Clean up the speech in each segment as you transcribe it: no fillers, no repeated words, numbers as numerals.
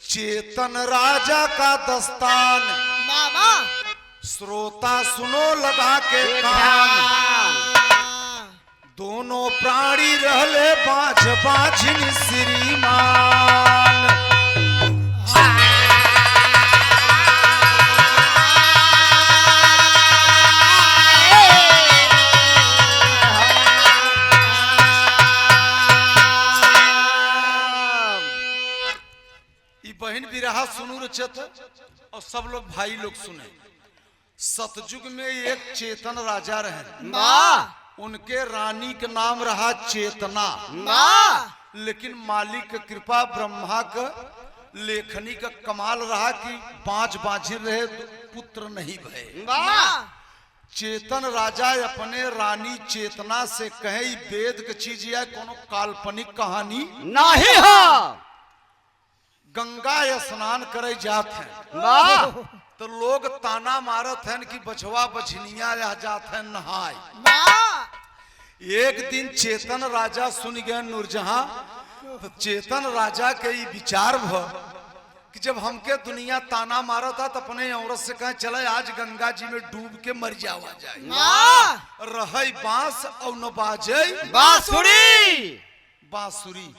चेतन राजा का दस्तान बाबा श्रोता सुनो लगा के कान। दोनों प्राणी रहले बाझ बाझिन श्रीमान। बहन बिरहा सुनू रचत और सब लोग भाई लोग सुने। सतयुग में एक चेतन राजा रहे, उनके रानी का नाम रहा चेतना। लेकिन मालिक का कृपा ब्रह्मा का लेखनी का कमाल रहा कि बाँझ बाँझिन रहे, पुत्र नहीं भये। चेतन राजा अपने रानी चेतना से कहे वेद की चीज या कोनो काल्पनिक कहानी नहीं हो। गंगा स्नान करे जात हैं तो लोग ताना मारत हैं कि बछवा बछनिया रह जात हैं नहाय। एक दिन चेतन राजा सुन गए नूरजहां, तो चेतन राजा के विचार भ कि जब हमके दुनिया ताना मारा था तो अपने औरत से कहे चले आज गंगा जी में डूब के मर जावा जाए। रहे बांस और न बाजे बांसुरी।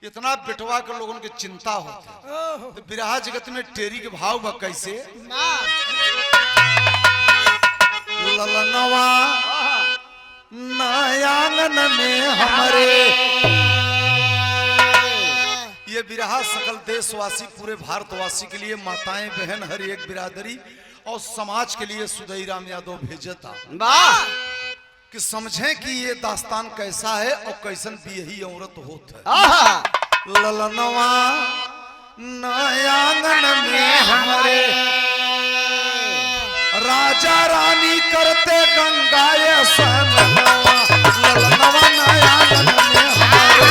इतना बेटवा के लोगों के चिंता होती। तो बिरहा जगत में टेरी के भाव बा कैसे। ललनवा नयानन में हमारे। ये बिरहा सकल देशवासी पूरे भारतवासी के लिए, माताएं बहन हर एक बिरादरी और समाज के लिए सुधई राम यादव भेजता कि समझें कि ये दास्तान कैसा है और कैसन बियही औरत होत है। ललनवा नयांगन में हमारे राजा रानी करते गंगा स्नानवा। ललनवा नयांगन में हमारे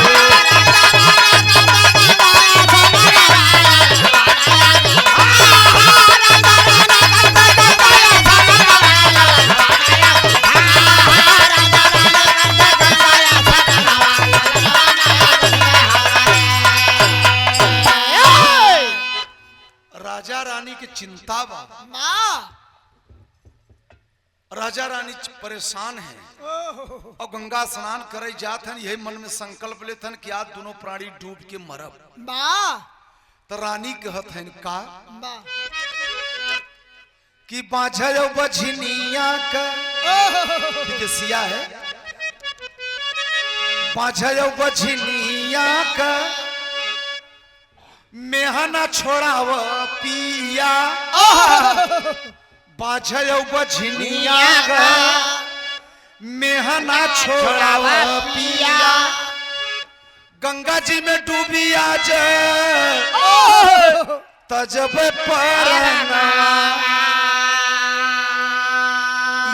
राजा रानी की चिंता बा। राजा रानी परेशान है और गंगा स्नान करे जात हैं। यही मन में संकल्प लेते हैं कि आज दोनों प्राणी डूब के मरब। तो रानी कहत है का कि बाझयो बझनिया का विदेशिया है। बाझयो बझनिया का मेहना छोड़ाव पिया। बाझयो बझनिया का मेहना छोड़ाव पिया। गंगा जी में डूबी आज तजब परना।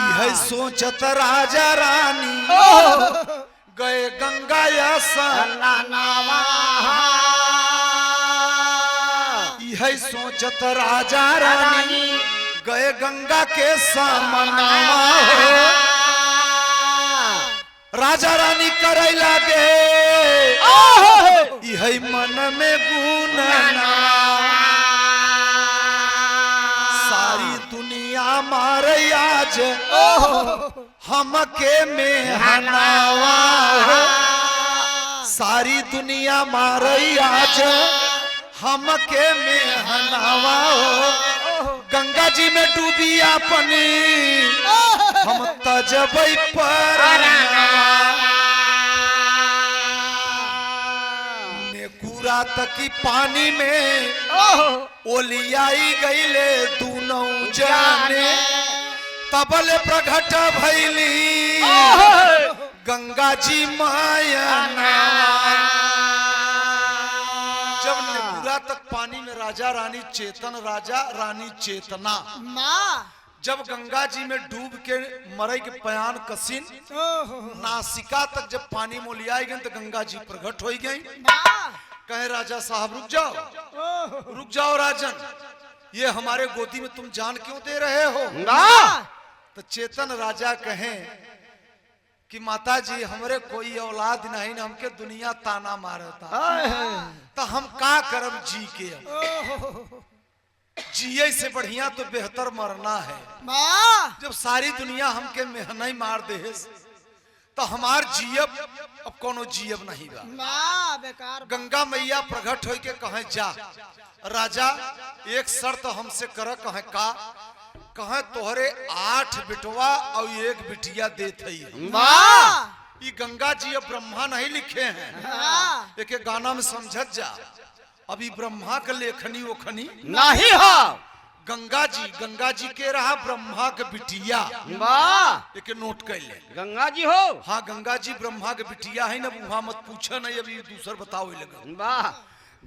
यह सोचत राजा रानी गए गंगा स्नानवा। यह सोचत राजा रानी गए गंगा के सामनावा। राजा रानी करे लागे यह मन में गुनना। सारी दुनिया मारे आज हमके में हनावा। सारी दुनिया मारे आज हमके में हनावा। गंगा जी में डूबी अपनी हम तजबई पर नेकुरा तकी पानी में ओलियाई गईले दोनों जाने। तबल प्रगट भैली गंगा जी माया। जब नेकुरा तक पानी में राजा रानी चेतन राजा रानी चेतना जब गंगा जी में डूब के मरे के पयान कसिन नासिका तक जब पानी में लियाई गई तो गंगा जी प्रकट हो गई। कहे राजा साहब रुक जाओ राजन, ये हमारे गोदी में तुम जान क्यों दे रहे हो। तो चेतन राजा कहें कि माता जी हमरे कोई औलाद नहीं, हमके दुनिया ताना मारता, तो हम का करब जी के? जिये से बढ़िया तो बेहतर मरना है। जब सारी दुनिया हमके मेहनत ही मार दे तो हमार जियब अब कोनो जियब नहीं बा। बेकार। गंगा मैया प्रकट हो के कहे जा राजा एक शर्त हमसे कर, कहे का? कहे तोहरे 8 बिटवा और 1 बिटिया देत है। ये गंगा जी अब ब्रह्मा नहीं लिखे हैं, एक गाना में समझत जा। अभी ब्रह्मा के लेखनी ओखनी नहीं हो। गंगा जी के रहा ब्रह्मा के बिटिया। एक नोट कर ले, गंगा जी हो। हाँ गंगा जी ब्रह्मा के बिटिया है ना, वहां मत पूछा नहीं, अभी दूसर बताओ लगा।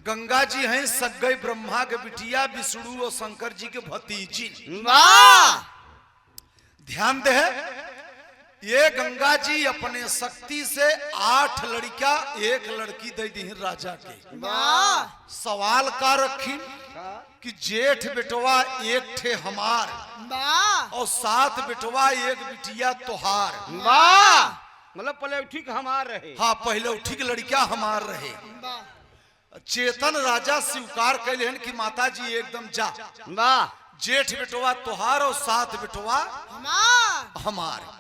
गंगा जी हैं सगई ब्रह्मा के बिटिया, विष्णु और शंकर जी के भतीजी। ध्यान दे, ये गंगा जी अपने शक्ति से 8 लड़का 1 लड़की दे दी राजा के। सवाल का रखी कि जेठ बेटवा 1 ठे हमार और 7 बेटवा 1 बिटिया तोहार। मतलब पहले ठीक हमार रहे। हाँ पहले ठीक लड़का हमार रहे। चेतन राजा स्वीकार कैले कि माता जी एकदम जा, जेठ बेटवा तोहार और 7 बेटवा हमार।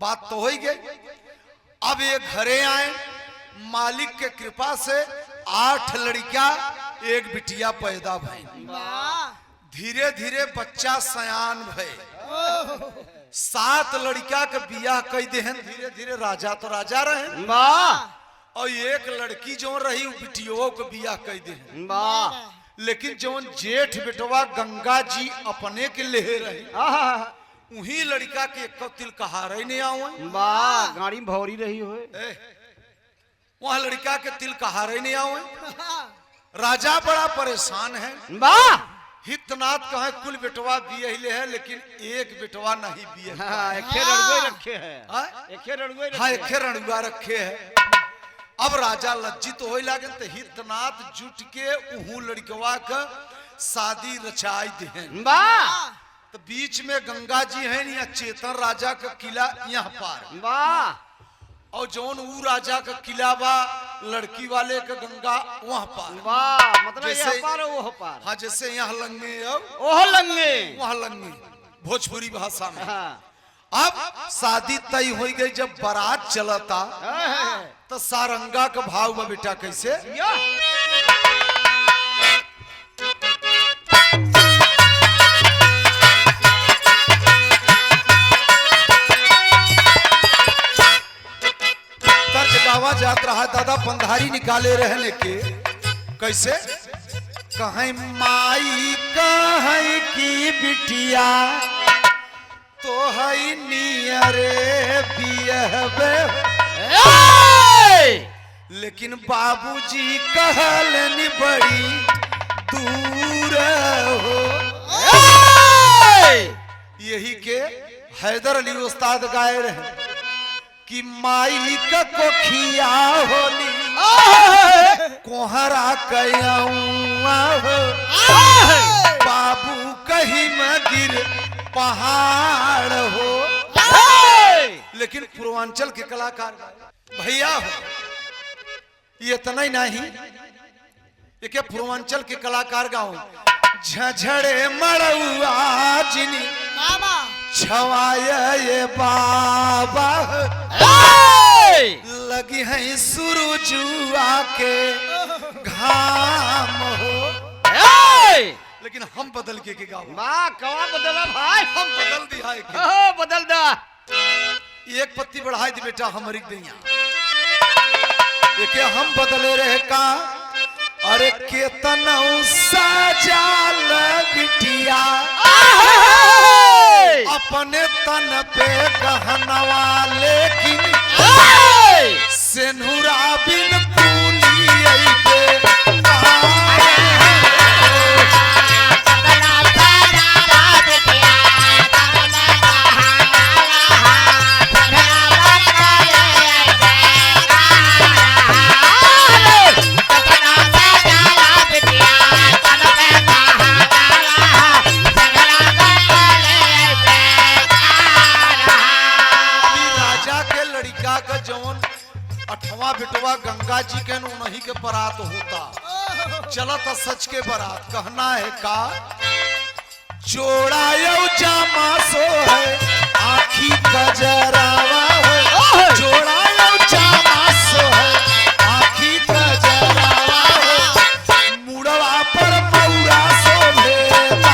बात तो हो ही गई। अब ये घरे आए, मालिक के कृपा से 8 लड़का 1 बिटिया पैदा भई। धीरे धीरे बच्चा सयान भय। 7 लड़का के बियाह कई दे, धीरे धीरे राजा तो राजा रहे, और 1 लड़की जो रही बिटियों के बियाह कई दे। लेकिन जो जेठ बेटवा गंगा जी अपने के ले रहे, उही लड़का के एक तिल कहारे नहीं आवे। गाड़ी में भौरी रही हो, वहाँ लड़का के तिल कहारे नहीं आवे। राजा बड़ा परेशान है। हितनाथ कहे कुल बेटवा बिये है, लेकिन 1 बेटवा नहीं बिये। रखे है। हाँ एक रणुआ रखे है। अब राजा लज्जित हो लागे तो हितनाथ जुट के उहू लड़कवा का शादी रचाई दे। तो बीच में गंगा जी है या चेतन राजा का किला यहाँ पार, और जौन ऊ राजा का किला बा लड़की वाले का गंगा वहाँ पार। मतलब यहाँ पार वो पार। हाँ जैसे यहाँ लंगे लंगे वहाँ लंगे भोजपुरी भाषा में। अब शादी तय हो गई। जब बारात चलता तो सारंगा का भाव में बेटा कैसे? गावा जात रहा दादा पंधारी निकाले रहने के कैसे? कहीं माई कहीं की बिटिया तो है नियरे बियहबे, लेकिन बाबूजी कहलनी बड़ी दूर हो। यही के हैदर अली उस्ताद गाए रहे कि माई का कोखिया होली कोहरा कयाऊआ हो, बाबू कहीं मगिर पहाड़ हो। लेकिन पूर्वांचल के कलाकार भैया हो, ये इतना ही नहीं, ये पूर्वांचल के कलाकार गाओ झझड़े मड़ुआ जिनी छवाया ये बाबा, लगी है सुरुजुआ के घाम हो। लेकिन हम बदल के गाओ। कवा बदला भाई? हम बदल दिया बदल दा। एक पत्ती बढ़ाई दी बेटा हमारी दैया, देखे हम बदले रहे का। अरे केतन सजाल बिटिया अपने तन पे गहनवा, लेकिन सेनुरा बिन पूली पे अठवा बिटवा गंगा जी के उन्हीं के बारात होता। चलत सच के बारात कहना है का जोड़ा यो जामा सो है आखी कजरावा है जोड़ा यो जामा सो है आखी कजरावा है मुड़वा पर मौरा सो भेदा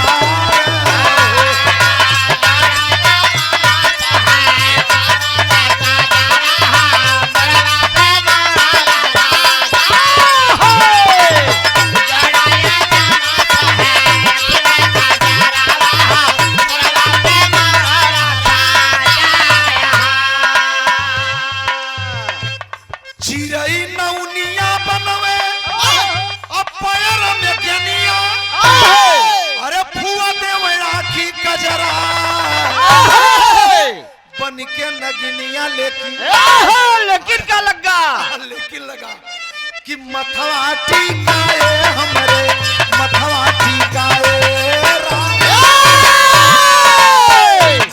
के नगनिया लेकिन क्या लगा लेकिन लगा कि मथवा टीकाए हमरे मथवा टीकाए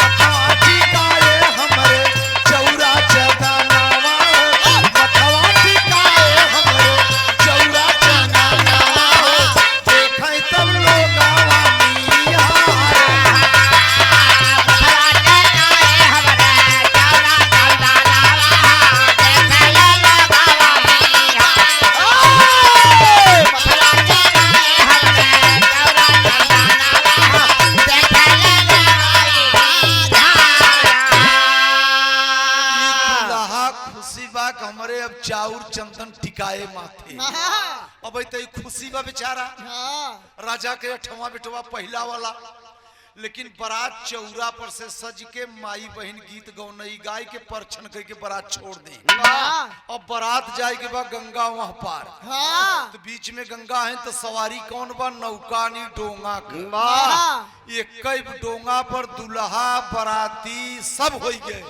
मथवा टीकाए हमरे चौरा चदानावा मथवा टीकाए हमरे चौरा चदानावा देखै तब लोग हमरे अब चाउर चंदन टिकाए माथे अब तो खुशी बा बेचारा राजा के अठवा बिटवा पहला वाला लेकिन बारात चौरा पर से सज के माई बहन गीत गौनई गाय के परछन के बारात छोड़ दे। अब बारात जाए के बाद गंगा वहां पार तो बीच में गंगा है तो सवारी कौन बा नौका नी डोंगा के एक डोंगा पर दुल्हा बाराती सब हो गए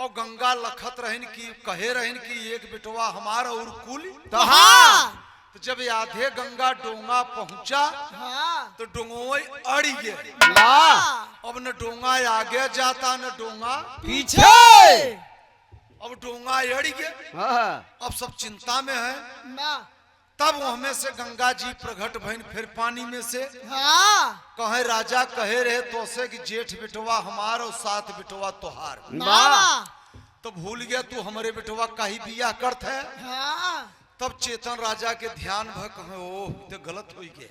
और गंगा लखत रहन की कहे रहन की एक बिटवा हमारा और कुल तो जब आधे गंगा डोंगा पहुंचा तो डोंगोई अड़ी गए अब न डोंगा आगे जाता न डोंगा पीछे अब डोंगा अड़ी गए अब सब चिंता में है तब हमें से गंगा जी प्रकट भइन फिर पानी में से कहे राजा कहे रहे तो से कि जेठ बिटवा हमार और साथ बिटवा तोहार तो भूल गया तू हमारे बिटवा का ही बिया करत है तब चेतन राजा के ध्यान भ कहे ओ तो गलत हो गए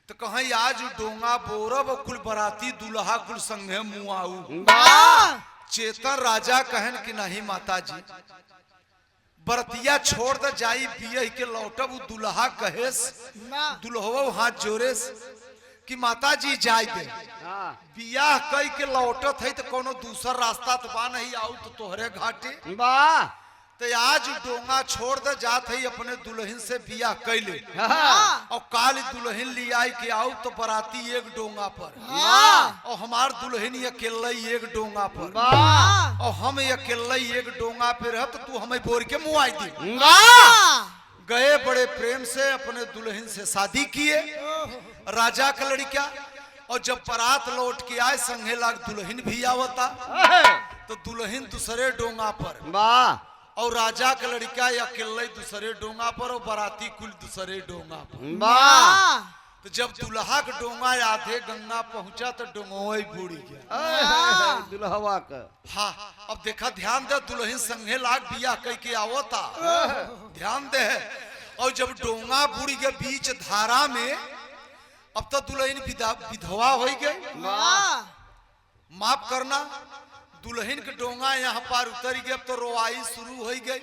तो कहे आज डोंगा बोरब कुल बराती दुल्हा कुल संगे मुआऊ चेतन राजा कहन कि नहीं माता जी बरतिया छोड़ दे जाई बिया के लौटब दुल्हा कहेस दुल्हवा हाथ जोरेस कि माता जी जाए दे बियाह कई के लौटत है तो कोनो दूसर रास्ता तो बा नहीं आऊ तो तोहरे घाटे तो आज डोंगा छोड़ दे जात है अपने दुल्हन से बियाह कैले और काल दुल्हन ले आई के आऊ तो बराती एक डोंगा पर और हमार दुल्हन अकेले एक डोंगा पर और हम अकेले एक डोंगा पे रह तो तू हमें बोर के मुआई दी गए बड़े प्रेम से अपने दुल्हन से शादी किए राजा का लड़का और जब बारात लौट के आए संगे लाग दुल्हन भी आवता तो दुल्हन दूसरे डोंगा पर और राजा का लड़का अकेले दूसरे डोंगा पर और बाराती कुल दूसरे डोंगा पर तो जब दुल्हा का डोंगा आधे गंगा पहुंचा तो डोंगोई बूढ़ी गया दुल्हवा का हाँ अब देखा ध्यान दे दुल्हन संगे लाग बिया कह के आवता ध्यान दे और जब डोंगा बूढ़ी के बीच धारा में अब तो दुल्हन विधवा हो गई माफ करना दुल्हन के डोंगा यहाँ पार उतर गए अब तो रोवाई शुरू हो गई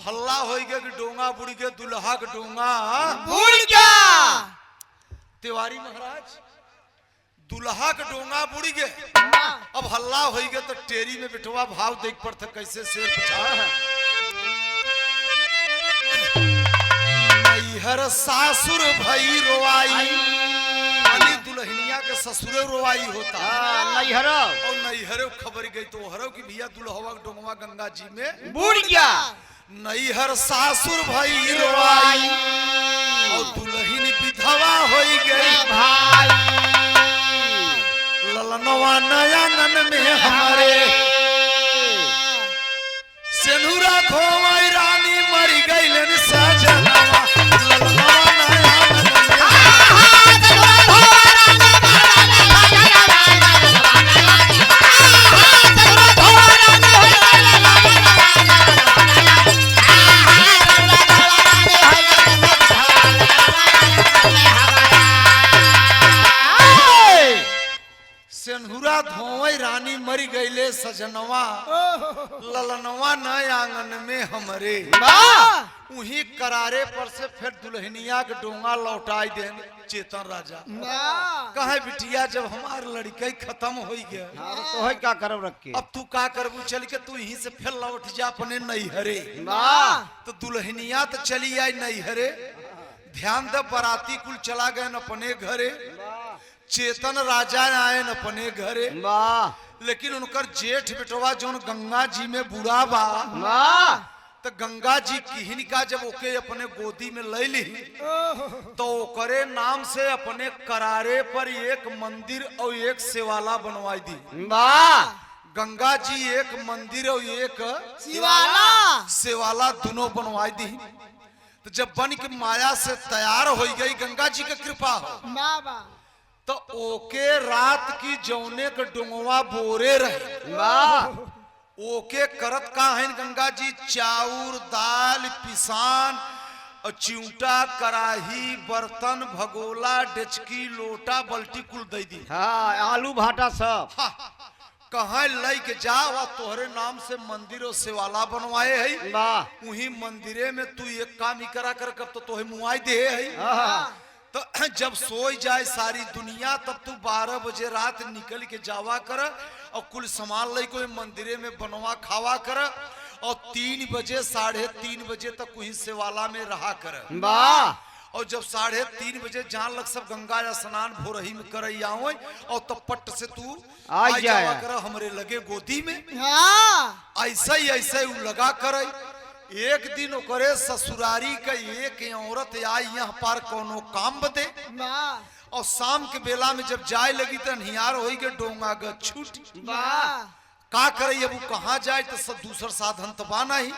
हल्ला हो गया कि डोंगा बुड़ गया दुल्हा के डोंगा बुड़ गया तिवारी महाराज दुल्हा के डोंगा बुड़ गए अब हल्ला हो गया तो टेरी में बिठवा भाव देख पड़ता कैसे शेर पछा नैहर सासुर भई रोवाई दुल्हनिया के ससुरे रोवाई होता नैहर और नैहर खबर गई तो हरो की भैया दुल्हवा डोंगवा गंगा जी में बुड़ गया नैहर सासुर भई रोवाई और दुल्हन विधवा हो गई भाई ललनवा नयनन में हमारे सेनुरा धोवई रानी मरी गईलन सजनवा ललनवा नया सेनुरा धोवई रानी मरी गईले सजनवा ललनवा न आंगन में हमरे उही करारे पर से फिर दुल्हनिया के डोंगा लौटाई देन चेतन राजा कहे बिटिया जब हमार लड़के खत्म हो गया तो है क्या करब रख के अब तू का करबू चल के तू यहीं से फिर लौट जा अपने नैहरे तो दुल्हनिया तो चली आई नैहरे ध्यान दे बराती कुल चला गए अपने घरे चेतन राजा आए अपने घरे लेकिन उनकर जेठ बेटवा जोन गंगा जी में बुढ़ा बा तो गंगा जी किहिन का जब ओके अपने गोदी में ले ली तो ओकरे नाम से अपने करारे पर एक मंदिर और एक सेवाला बनवाई दी गंगा जी एक मंदिर और एक सेवाला दोनों बनवाई दी तो जब बन के माया से तैयार हो गई गंगा जी की कृपा हो तो ओके रात की जौने के डोंगवा बोरे रहे ओके करत का है गंगा जी चाउर दाल पिसान और चिमटा कराही बर्तन भगोला डेचकी लोटा बल्टी कुल दे दी हाँ आलू भाटा सब कहा लई के जाओ तोहरे नाम से मंदिर और सेवाला बनवाए है वही मंदिरे में तू एक काम ही करा कर कब तो तोहे मुआई दे है तो जब सोई जाए सारी दुनिया तब तू 12 बजे रात निकल के जावा कर और कुल सामान ले कोई मंदिरे में बनवा खावा कर और 3 बजे 3:30 बजे तक वही सेवाला में रहा कर और जब 3:30 बजे जहाँ लग सब गंगा या स्नान भोरही में कर और तब पट से तू आ जावा कर हमरे लगे गोदी में ऐसा ही लगा कर एक दिन ओकरे ससुरारी का एक औरत आई यहाँ पर कोनो काम बदे और शाम के बेला में जब जाए लगी तो निहार हो के डोंगा ग छूट का करे अब कहाँ जाए तो सब दूसर साधन तो बाना ही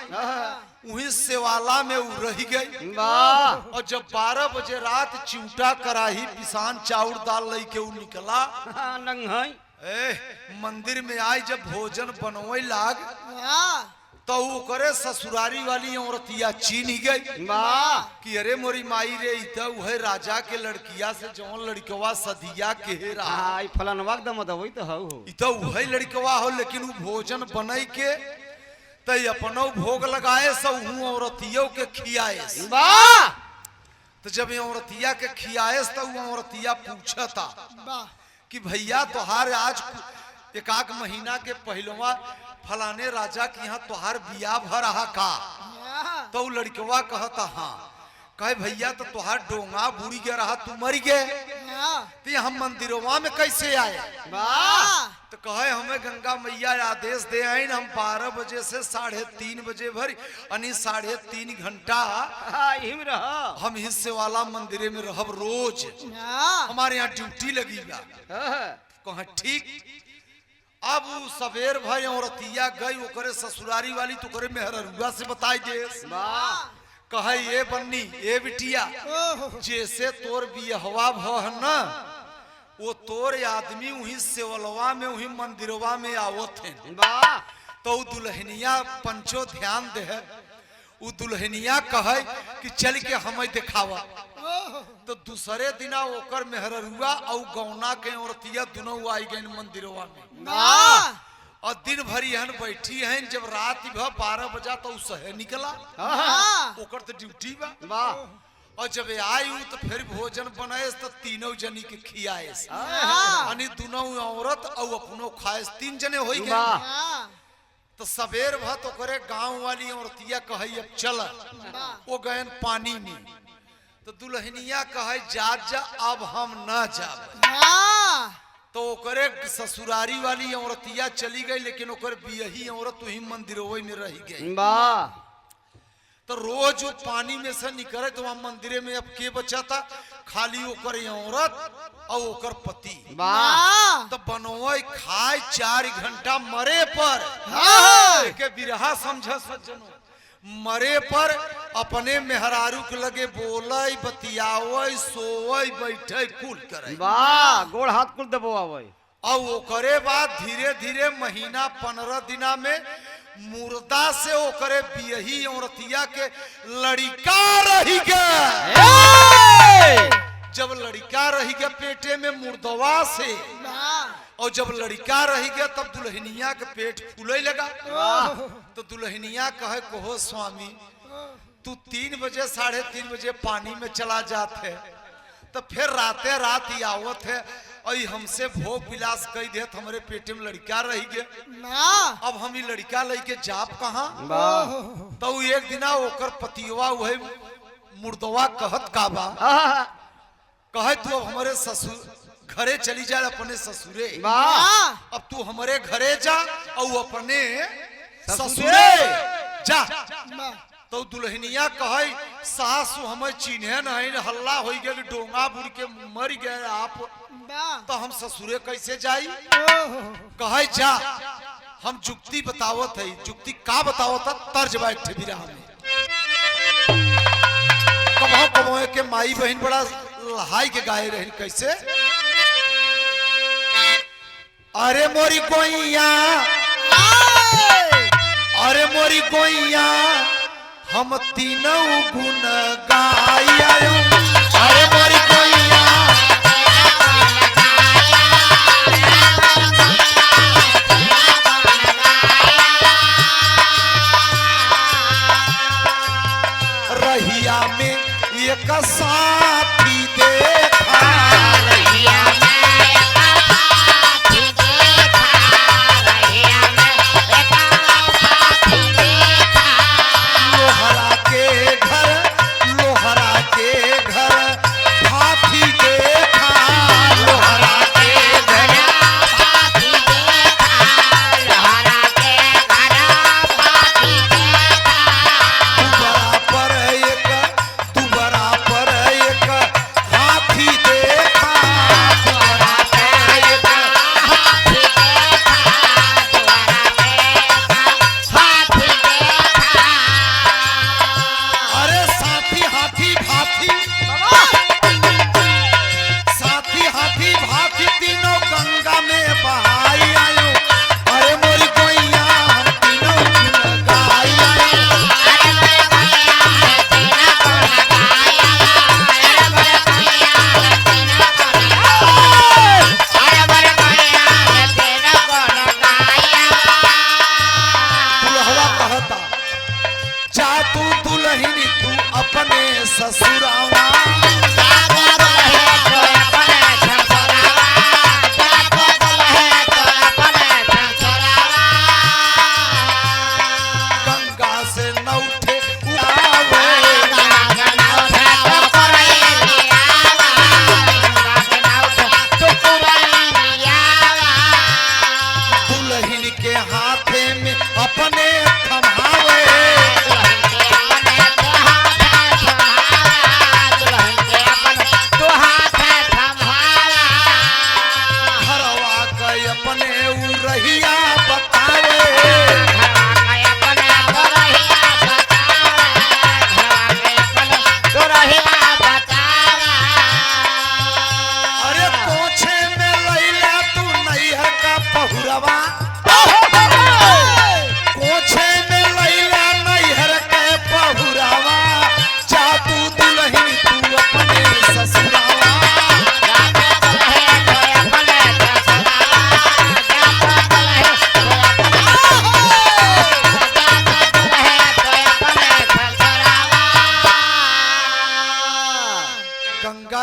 वही सेवाला में वो रह गई और जब 12 बजे रात चिमटा कराही पिसान चाउर दाल ले के वो निकला मंदिर में आई जब भोजन बनवे लाग तो वो करे ससुरारी वाली औरतिया चीन ही गई कि अरे मोरी माई रे इता वह राजा के लड़किया से जौन लड़कवा सदिया के रहा फलानवा दम दवई तो हो इता वह लड़कवा हो लेकिन वो भोजन बनई के तो अपनो भोग लगाए सब हूँ औरतियों के खियाए तो जब औरतिया के खियाए तो वो औरतिया पूछा था कि भैया तोहार आज एक महीना के पहलवा फलाने राजा के यहाँ तोहार बिया भर रहा का तो लड़कवा कहता हाँ कहे भैया तो तोहार डोंगा बुरी गया रहा तू मर गए तो यहाँ मंदिरवा में कैसे आए तो कहे हमें गंगा मैया आदेश दे आए हम 12 बजे से 3:30 बजे भर यानी 3.5 घंटा हम हिस्से वाला मंदिरे में रहब रोज हमारे यहाँ ड्यूटी लगी कहा ठीक अब सवेर भाई औरतिया गई ओकरे ससुरारी वाली तो करे मेहरुआ से बताई दे कहे ये बन्नी ये बिटिया जैसे तोर बियहवा भह न वो तोर आदमी वही सेवलवा में वही मंदिरवा में आवत है तो दुल्हनिया पंचो ध्यान दे वो दुल्हनिया कहे कि चल के हमें दिखावा तो दूसरे दिना ओकर मेहरुआ और गौना के औरतिया दोनों आई गए मंदिरवा में और दिन भरी हन बैठी हैं जब रात 12 बजा तो सहे निकला ओकर तो ड्यूटी बा और जब आई तो फिर भोजन बनाए तो तीनों जनी के खियाए यानी दोनों औरत और अपनो खाए 3 जने हो गए तो सवेर भर तो करे गांव वाली औरतिया कहे अब चल वो गए पानी में तो दुल्हनिया कहे जा अब हम न जाब तो ओकरे ससुरारी वाली औरतिया चली गई लेकिन ओकर बियही औरत वही मंदिरवे में रह गई तो रोज वो पानी में से निकले तो वहां मंदिरे में अब के बचा था खाली ओकर औरत और ओकर पति। वाह तो बनोय खाए 4 घंटा मरे पर के बिरहा समझ सज्जनों मरे पर अपने मेहरारू के लगे बोले बतियावे सोवे बैठे कुल करे। वाह गोड़ हाथ कुल दबो आवे और ओकरे बाद धीरे धीरे महीना 15 दिना में मुर्दा से ओकरे बियही औरतिया के लड़का रही गए। जब लड़का रही गया पेटे में मुर्दवा से और जब लड़का रही गया तब दुल्हनिया के पेट फूले लगा। तो दुल्हनिया कहे कहो स्वामी तू 3 बजे 3:30 बजे पानी में चला जाते तो फिर राते रात ही आवत है और हमसे भोग विलास कही दे हमारे पेटे में लड़का रही गया। अब हम लड़का लेके जाप कहाँ। तो एक दिना ओकर पतिवा वही मुर्दवा कहत का बा कहे तू अब हमारे ससुर घरे चली जा अपने ससुरे। अब तू हमारे घरे जा और अपने ससुरे जा। तो दुल्हनिया कहे सासु हमें चिन्हे नहीं हल्ला हो गया कि डोंगा बुड़ के मर गए आप तो हम ससुरे कैसे जाई। कहे जा हम जुक्ति बतावत है। जुक्ति का बतावत तर्ज बैठे बिरहा में कमाओ कमाओ के माई बहन बड़ा लहाई के गाये रहे कैसे। अरे मोरी गोइया अरे मोरी गोइया हम तीनों गुण गाया। अरे मोरी गोइया रहिया में एक साथी देखा। रहिया लोहरा के घर हाथी देखा। लोहरा के घर तू बराबर एक हाथी देखा। अरे साथी हाथी भाथी साथी हाथी भाथी तीनों गंगा में बहाई आयो। अरे मोरी गोइया हम तीनों गुण गाई आयो। दुल्हवा कहता जा तू दुल्हनी तू अपने ससुरावा। गंगा से न उठे उठावे। दुल्हन के हाथे में अपने थमावे।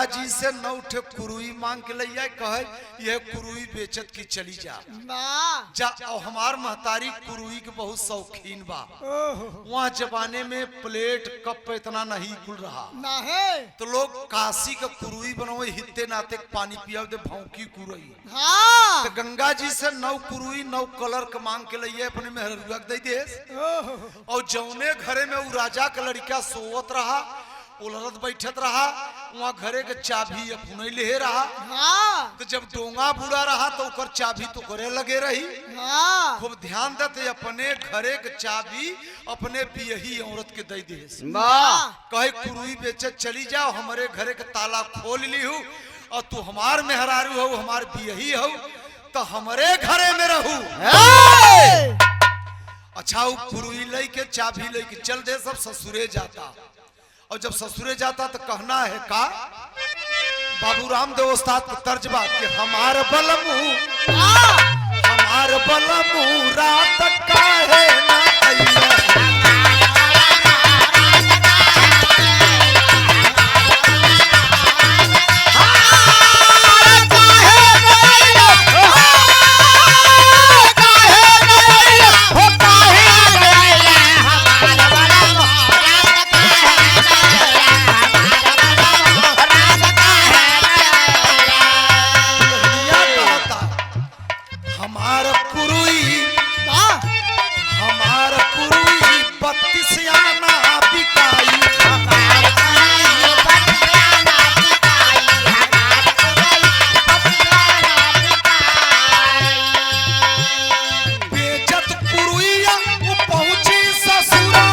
गंगा जी से 9 ठे कुरुई मांग के ले आए, कहे यह कुरुई बेचत की चली जा जा। और हमार महतारी कुरुई के बहुत शौकीन बा। वहाँ जमाने में प्लेट कप इतना नहीं खुल रहा, तो लोग काशी का कुरुई बनवे हिते नाते पानी पिया दे भौंकी कुरुई। तो गंगा जी से 9 कुरुई 9 कलर के मांग के लिए अपने मेहरुआ दे दे। और जौने घरे में वो राजा का लड़का सोवत रहा, उलरत बैठत रहा, वहाँ घरे के चाबी अपने ले रहा। तो जब डोंगा बुरा रहा तो ओकर चाबी तो करे लगे रही। खूब ध्यान देते अपने घरे के चाबी अपने बियही औरत के दे दे। कहे कुरुई बेचत चली जाओ, हमारे घरे के ताला खोल ली हूँ और तू हमार मेहरारू हो, हमार बियही हो, तो हमारे घरे में रहू। अच्छा वो कुरुई ले के चाबी ले के चल दे, सब ससुरे जाता। और जब ससुरे जाता तो कहना है का बाबू रामदेव उस्ताद का तर्जबा कि हमार बलमू रात काहे ना अइले। हमार कुरुई 32 आना बिकाई। बेचत कुरुइया वो पहुंची ससुरा।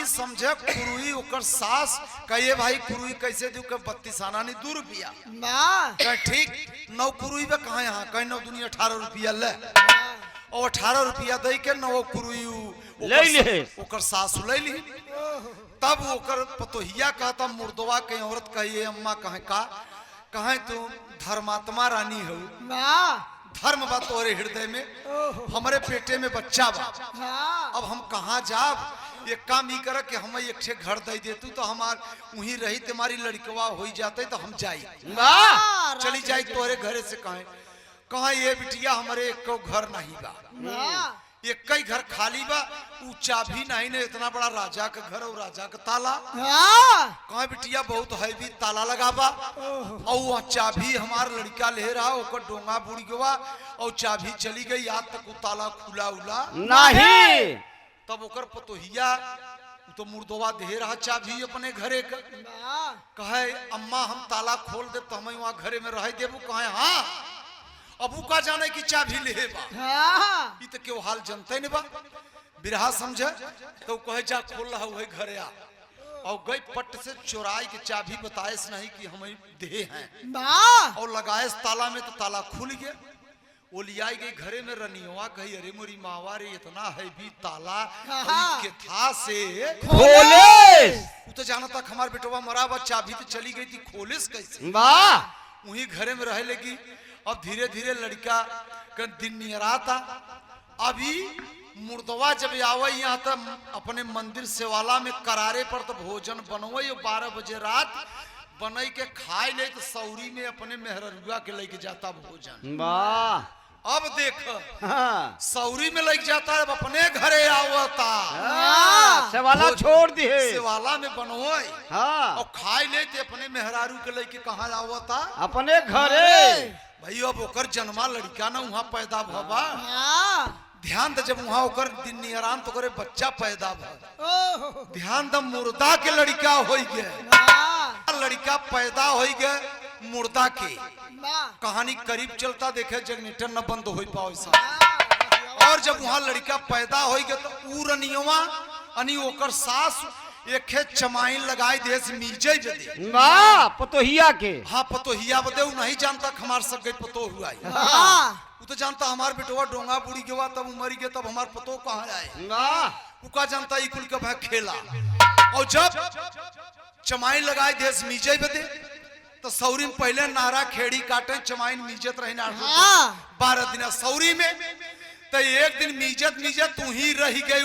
समझे कुरुई ओकर सास कहिए भाई कुरुई कैसे दू के 32 आना नहीं 2 रुपया कह ठीक 9 कुरुई में कहा यहाँ कहीं 9 दुनिया 18 रुपया ले। और 18 रुपया दे के 9 कुरुई ओकर सास ले ली। तब ओकर पतोहिया कहता मुर्दवा के औरत कहिए अम्मा कहे तुम धर्मात्मा रानी हो, धर्म बा तोरे हृदय में, हमारे पेटे में बच्चा बा। अब हम कहाँ जाब, एक काम ही कर कि हम एक छे घर दे देतू तो हमार वहीं रही तुम्हारी लड़कवा हो जाते तो हम जाई चली जाई तोरे घरे से कहा ये बिटिया हमारे एक घर नहीं बा, एक कई घर खाली बा, ऊ चाबी नहीं ने इतना बड़ा राजा का घर और राजा का ताला। कहा बिटिया बहुत हैवी ताला लगा बा और वह चाबी हमार लड़का ले रहा, ओकर डोंगा बुड़ गवा और चाबी चली गई, आज तक वो ताला खुला उला नहीं। तब ओकर पतोहिया तो मुर्दवा दे रहा चाबी अपने घरे का। कहे अम्मा हम ताला खोल दे तो हमें वहाँ घरे में रह देबू। कहे हाँ अबू का जाने की चाबी ले बा, ये तो क्यों हाल जनते नहीं बा। बिरहा समझे तो कहे जा खोल रहा वही घरे आ, और गई पट से चोराई के चाबी बताए नहीं कि हमें दे हैं और लगाए ताला में तो ताला खुल गया। वो लियाई गई घरे में रनियवा कही अरे मोरी मावा रे इतना है भी ताला के था से खोले। वो तो जाना था हमार बेटवा मरा बा, चाबी तो चली गई थी, खोलिस कैसे वही घरे में रह लगी। अब धीरे धीरे लड़का का दिन नियरा था। अभी मुर्दवा जब आवे यहाँ तो अपने मंदिर सेवाला में करारे पर तो भोजन बनवे 12 बजे रात बनई के खाए ले तो सौरी में अपने मेहरुआ के लेके जाता भोजन। अब देख हाँ सौरी में लग जाता है, अब अपने घरे आवता सेवाला छोड़ दिए सेवाला में बनोई हाँ और खाए ले ते अपने मेहरारू के लेके कहाँ आवता अपने घरे भाई। अब ओकर जन्मा लड़का ना वहाँ पैदा भबा, ध्यान दे जब वहाँ ओकर दिन नियरान तो करे बच्चा पैदा भ, ध्यान द मुर्दा के लड़का हो गए, लड़का पैदा हो गए मुर्दा के। कहानी करीब चलता देखे जनरेटर न बंद हो पाओ सा। और जब वहाँ लड़का पैदा हो गया तो ऊ रनियवा अनी ओकर सास एक चमाइन लगाई दे मीजे बदे पतोहिया के। हाँ पतोहिया बदे ऊ नहीं जानता हमार सब गई पतो हुआ वो तो जानता हमार बेटवा डोंगा बुड़ी गवा तब मरी गया तब हमार पतो कहाँ आए वो का जानता ई कुल का खेला। और जब चमाइन लगाई दे मीजे बदे तो सौरी में पहले नारा खेड़ी काटे चमाइन मीजत रही ना 12 दिन सौरी में। तो एक दिन मीजत मीजत तू ही रही गई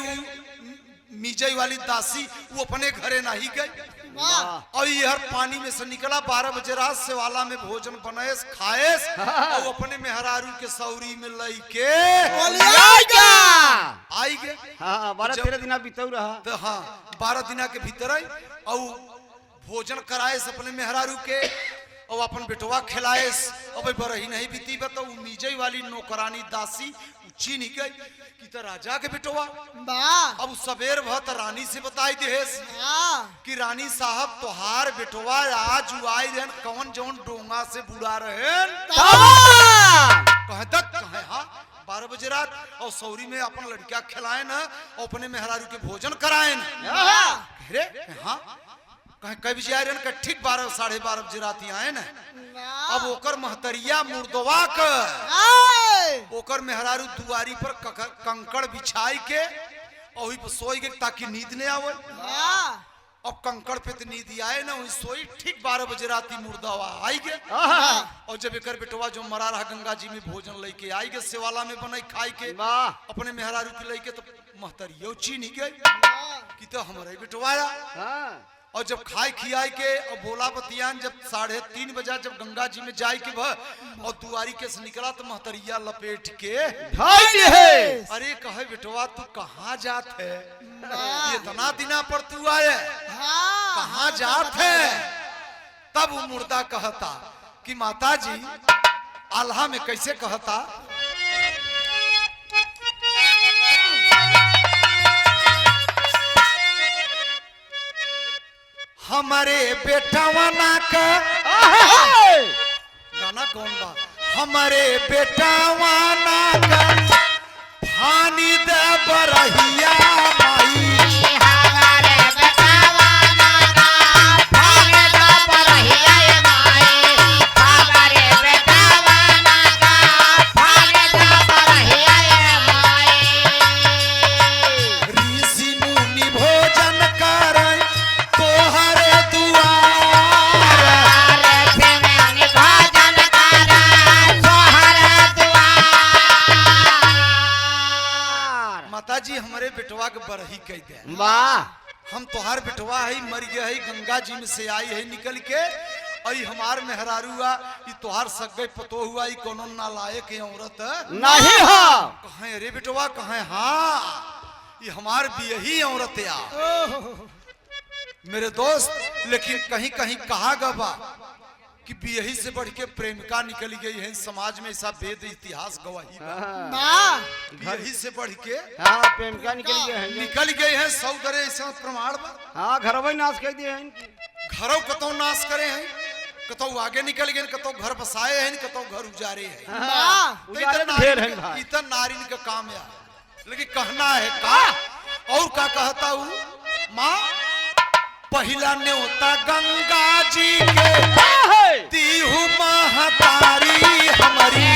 मीजई वाली दासी, वो अपने घरे नहीं गई। और यह पानी में से निकला 12 बजे रात सेवाला में भोजन बनाएस खाएस और अपने मेहरारू के सौरी में लई के आई गए। हाँ 12-13 दिन बीतऊ रहा तो हाँ 12 दिन के भीतर आई और भोजन कराएस अपने मेहरारू के और अपन बेटवा खिलाएस। अब बरही नहीं बीती तो मीजई वाली नौकरानी दासी चीन ही गई कि तो राजा के बेटवा। अब सवेर भत रानी से बताई देस कि रानी साहब तोहार बेटवा आज आई रहन कौन जौन डोंगा से बुला रहन कहे तक कहे हाँ 12 बजे रात और सौरी में अपन लड़का खिलाए न और अपने मेहरारू के भोजन कराए हाँ कहे कई बजे आए रहन ठीक 12-12:30 बजे रात आए न। अब ओकर महतरिया मुर्दवा के ओकर मेहरारू दुआरी पर कंकड़ बिछाई के और वही पर सोई गए ताकि नींद नहीं आवे। अब कंकड़ पे तो नींद आए ना वही सोई ठीक 12 बजे रात मुर्दवा आई गए। और जब एक बेटवा जो मरा रहा गंगा जी में भोजन लेके आई गए सेवाला में बनाई खाई के अपने मेहरारू के लेके तो महतरिया चीन ही गई कि तो हमारा बेटवा आया। और जब खाए खियाई के और बोला बतियान जब 3:30 बजा जब गंगा जी में जाए के और दुआरी के से निकला तो महतरिया लपेट के अरे कहे बेटवा तू कहाँ जात है इतना दिना पर तू आए कहाँ जात है। तब वो मुर्दा कहता कि माता जी आल्हा में कैसे कहता हमारे बेटावाना का गाना कौन बा हमारे बेटावाना का फानी दे बरहिया माई बेटवा के बरही कह दे हम तोहार बेटवा है मर गया है गंगा जी में से आई है निकल के और हमार मेहरारूआ ये तोहार सगे पतो हुआ ये कोनो नालायक औरत नहीं हो कहे अरे बेटवा कहे हाँ ये हमार भी यही औरत या मेरे दोस्त। लेकिन कहीं कहीं कहा गवा कि यही से बढ़ के प्रेमिका निकल गई है समाज में ऐसा वेद इतिहास गवाही यही से बढ़ के हाँ प्रेमिका निकल गए हैं 100 तरह ऐसा प्रमाण हाँ घरों नाश कर दिए हैं घरों कतो नाश करे हैं कतो आगे निकल गए कतो घर बसाए हैं कतो घर उजारे हैं इतना नारिन का काम या लेकिन कहना है का और का कहता हूँ माँ पहला न्योता गंगा जी के दीहु महतारी हमारी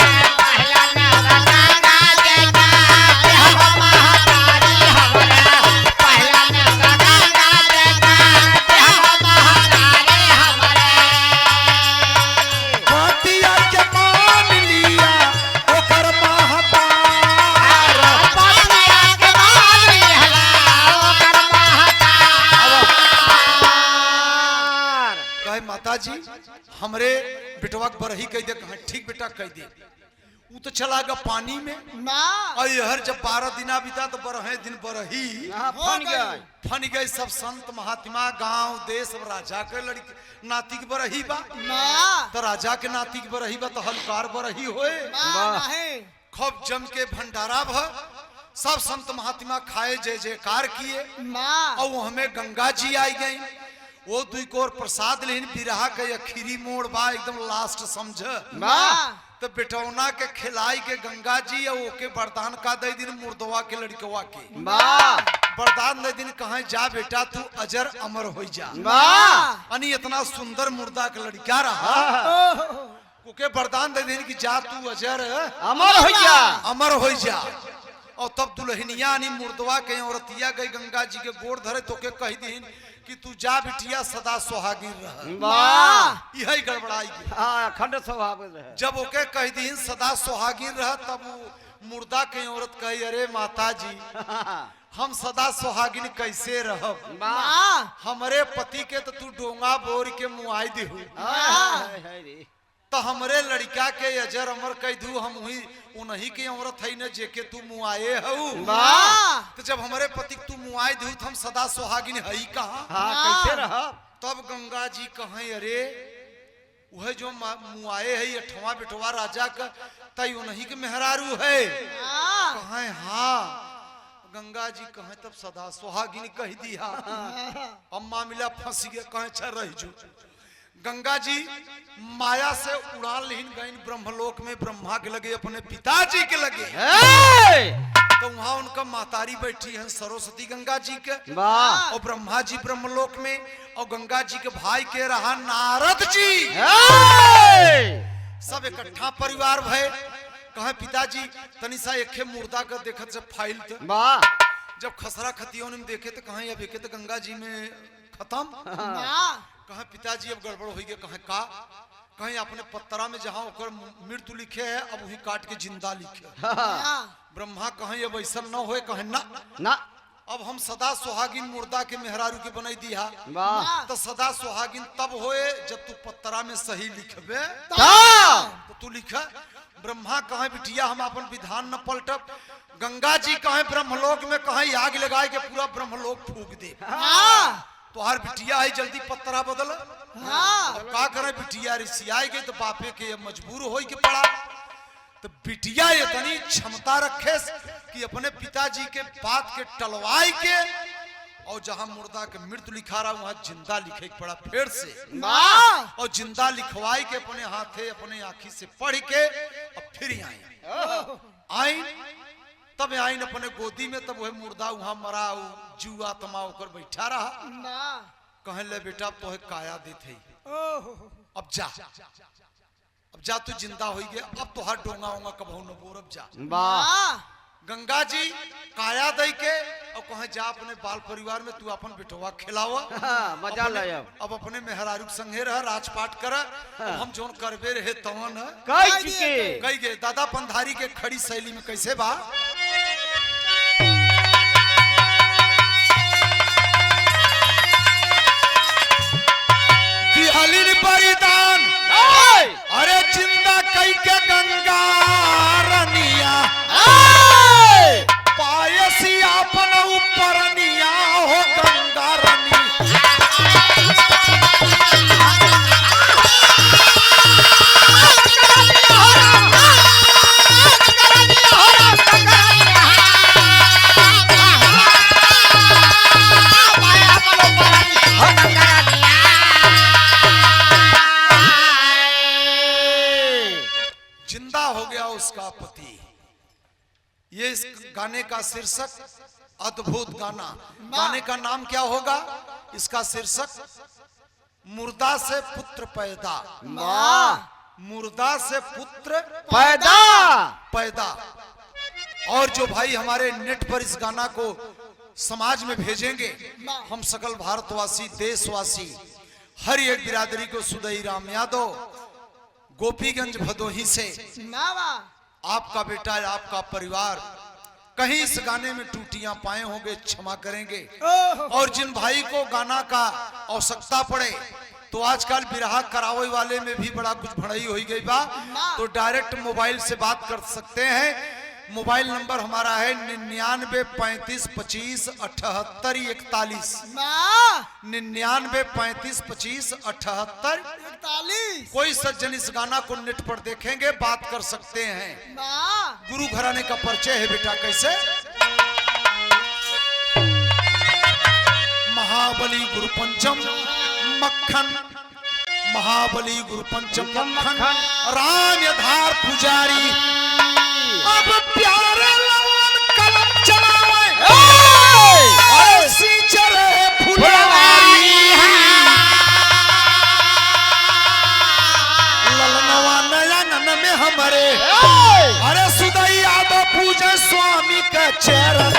जी हमरे बेटवा बरही कह दे ठीक बेटा कह दे वो तो चला गया पानी में। ना और यहर जब 12 दिना बीता तो बरहे दिन बरही हाँ फन गया फन गए सब संत महात्मा गांव देश सब राजा के लड़की नाती के बरही बा ना तो राजा के नाती के बरही बा तो हलकार बरही होए ना नहीं खूब जम के भंडारा भ सब संत महात्मा खाए जय जयकार किए ना और वो हमें गंगा जी आई गई वो दुई को और प्रसाद लेन बिरहा के अखीरी मोड़ बा एकदम लास्ट समझ ना तो बेटौना के खिलाई के गंगा जी और ओके वरदान का दे दिन मुर्दवा के लड़कवा के वरदान दे दिन कहा जा बेटा तू अजर अमर हो जा अनि इतना सुंदर मुर्दा के लड़का रहा ओके वरदान दे दिन कि जा तू अजर अमर हो जा अमर हो जा। और तब दुल्हनिया अनि मुर्दवा के औरतिया गई गंगा जी के गोड़ धरे तो के कह दिन कि तू जा बिटिया सदा सुहागिन रह यही गड़बड़ाई गई। हाँ खंड स्वभाव रहे जब ओके कह दिन सदा सुहागिन रह तब वो मुर्दा के औरत कही अरे माता जी हम सदा सुहागिन कैसे रहब हमरे पति के तो तू डोंगा बोर के मुआई देहू तो हमरे लड़का के अजर अमर कह दू हम उन्हीं के औरत है न जेके तू मुआए हऊ तो जब हमारे पति तू मुआए दू तो हम सदा सुहागिन हई कहा कैसे रह तब गंगा जी कहें अरे वह जो मुआए है 8वां बेटवा राजा का तय उन्हीं के मेहरारू है कहें हाँ गंगा जी कहें तब सदा सुहागिन कह दिया अम्मा मिला फंस गया कहें अच्छा रह जो गंगा जी माया से उड़ान लेन गई ब्रह्मलोक में ब्रह्मा के लगे अपने पिताजी के लगे तो वहां उनका मातारी बैठी है सरस्वती गंगा जी के और ब्रह्मा जी ब्रह्मलोक में और गंगा जी के भाई के रहा नारद जी सब इकट्ठा परिवार भय कहे पिताजी तनिषा एक मुर्दा का देखत जब फाइल जब खसरा खतियों में देखे तो कहे अब एक तो गंगा जी में खत्म कहे पिताजी अब गड़बड़ हो गया कहे का कहीं अपने पत्तरा में जहां ओकर मृत्यु लिखे है अब वही काट के जिंदा लिखे ब्रह्मा कहें अब ऐसा न होए कहे ना अब हम सदा सुहागिन मुर्दा के मेहरारू के बनाई दिया तो सदा सुहागिन तब होए जब तू पत्तरा में सही लिखबे तो तू लिख ब्रह्मा कहे बिटिया हम अपन विधान न पलटब गंगा जी कहे ब्रह्मलोक में कहे आग लगाए के पूरा ब्रह्मलोक फूक दे तो हर बिटिया है जल्दी पत्तरा बदल का करे बिटिया रिसियाई गई तो बापे के मजबूर हो के पड़ा तो बिटिया इतनी क्षमता रखे कि अपने पिताजी के बात के टलवाई के और जहां मुर्दा के मृत्यु लिखा रहा वहां जिंदा लिखे पड़ा फिर से और जिंदा लिखवाई के अपने हाथे अपने आंखी से पढ़ के और फिर आई तब आइन अपने गोदी में तब वह मुर्दा वहां मरा जुआ तमा होकर बैठा रहा कहे ले बेटा तो है काया देते अब जा तू जिंदा हो गया अब तो हर डोंगा होगा कबहू न बोर अब जा गंगा जी काया दे के और कहे जा अपने बाल परिवार में तू अपन बेटवा खिलावा मजा ले अब अपने मेहरारू संगे रह राजपाट कर हम जोन करबे रहे तवन कही गए दादा पंधारी के खड़ी शैली में कैसे बा परिदान अरे जिंदा कई के गंगा रनिया पायसी अपन ऊपर निया हो गंगा रनी उसका पति। ये इस गाने का शीर्षक अद्भुत गाना, गाने का नाम क्या होगा? इसका शीर्षक मुर्दा से पुत्र पैदा। मुर्दा से पुत्र पैदा पैदा। और जो भाई हमारे नेट पर इस गाना को समाज में भेजेंगे, हम सकल भारतवासी देशवासी हर एक बिरादरी को सुदई राम यादव गोपीगंज भदोही से आपका बेटा आपका परिवार कहीं इस गाने में टूटियां पाए होंगे, क्षमा करेंगे। और जिन भाई को गाना का आवश्यकता पड़े तो आजकल बिरहा करावे वाले में भी बड़ा कुछ भड़ाई हो गई बा। तो डायरेक्ट मोबाइल से बात कर सकते हैं। मोबाइल नंबर हमारा है 9935257841 9935257841। कोई सज्जन इस गाना को नेट पर देखेंगे, बात कर सकते हैं। गुरु घराने का परिचय है बेटा कैसे। महाबली गुरु पंचम मक्खन, महाबली गुरु पंचम मक्खन, राम धार पुजारी। अब प्यारे लवन कलम चलावे, ऐसी चले फुलवारी। ललनवा नयन में हमारे, अरे सुदई यादव पूजे स्वामी का चरण।